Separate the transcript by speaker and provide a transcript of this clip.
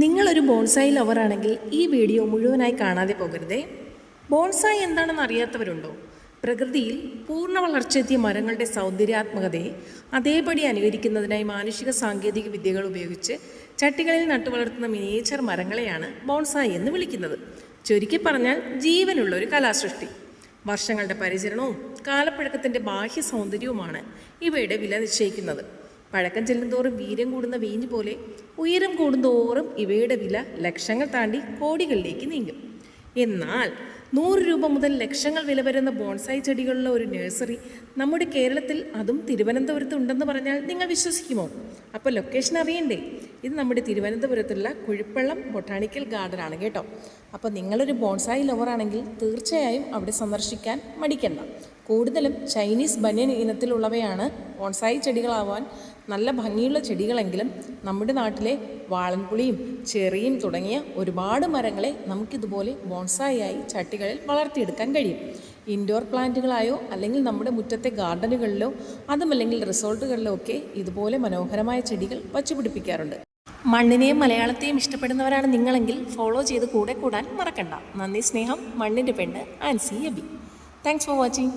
Speaker 1: നിങ്ങളൊരു ബോൺസായി ലവറാണെങ്കിൽ ഈ വീഡിയോ മുഴുവനായി കാണാതെ പോകരുതേ. ബോൺസായി എന്താണെന്ന് അറിയാത്തവരുണ്ടോ? പ്രകൃതിയിൽ പൂർണ്ണ വളർച്ചയെത്തിയ മരങ്ങളുടെ സൗന്ദര്യാത്മകതയെ അതേപടി അനുകരിക്കുന്നതിനായി മാനുഷിക സാങ്കേതിക വിദ്യകൾ ഉപയോഗിച്ച് ചട്ടികളിൽ നട്ടുവളർത്തുന്ന മിനിയേച്ചർ മരങ്ങളെയാണ് ബോൺസായി എന്ന് വിളിക്കുന്നത്. ചുരുക്കി പറഞ്ഞാൽ ജീവനുള്ള ഒരു കലാസൃഷ്ടി. വർഷങ്ങളുടെ പരിചരണവും കാലപ്പഴക്കത്തിൻ്റെ ബാഹ്യ സൗന്ദര്യവുമാണ് ഇവയുടെ വില നിശ്ചയിക്കുന്നത്. പഴക്കം ചെല്ലുന്തോറും വീര്യം കൂടുന്ന വീഞ്ഞ് പോലെ ഉയരം കൂടുന്തോറും ഇവയുടെ വില ലക്ഷങ്ങൾ താണ്ടി കോടികളിലേക്ക് നീങ്ങും. എന്നാൽ 100 രൂപ മുതൽ ലക്ഷങ്ങൾ വില വരുന്ന ബോൺസായി ചെടികളുള്ള ഒരു നഴ്സറി നമ്മുടെ കേരളത്തിൽ, അതും തിരുവനന്തപുരത്ത് ഉണ്ടെന്ന് പറഞ്ഞാൽ നിങ്ങൾ വിശ്വസിക്കുമോ? അപ്പോൾ ലൊക്കേഷൻ അറിയണ്ടേ? ഇത് നമ്മുടെ തിരുവനന്തപുരത്തുള്ള കുഴിപ്പള്ളം ബൊട്ടാണിക്കൽ ഗാർഡൻ ആണ് കേട്ടോ. അപ്പോൾ നിങ്ങളൊരു ബോൺസായി ലവറാണെങ്കിൽ തീർച്ചയായും അവിടെ സന്ദർശിക്കാൻ മടിക്കണ്ട. കൂടുതലും ചൈനീസ് ബനിയൻ ഇനത്തിലുള്ളവയാണ് ബോൺസായി ചെടികളാവാൻ നല്ല ഭംഗിയുള്ള ചെടികളെങ്കിലും നമ്മുടെ നാട്ടിലെ വാളൻപുളിയും ചെറിയും തുടങ്ങിയ ഒരുപാട് മരങ്ങളെ നമുക്കിതുപോലെ ബോൺസായി ചട്ടികളിൽ വളർത്തിയെടുക്കാൻ കഴിയും. ഇൻഡോർ പ്ലാന്റുകളായോ അല്ലെങ്കിൽ നമ്മുടെ മുറ്റത്തെ ഗാർഡനുകളിലോ അതുമല്ലെങ്കിൽ റിസോർട്ടുകളിലോ ഒക്കെ ഇതുപോലെ മനോഹരമായ ചെടികൾ വച്ചുപിടിപ്പിക്കാറുണ്ട്. മണ്ണിനെയും മലയാളത്തെയും ഇഷ്ടപ്പെടുന്നവരാണ് നിങ്ങളെങ്കിൽ ഫോളോ ചെയ്ത് കൂടെ കൂടാൻ മറക്കണ്ട. നന്ദി, സ്നേഹം. മണ്ണിൻ്റെ പെണ്ണ് Ancy Abi. Thanks for watching.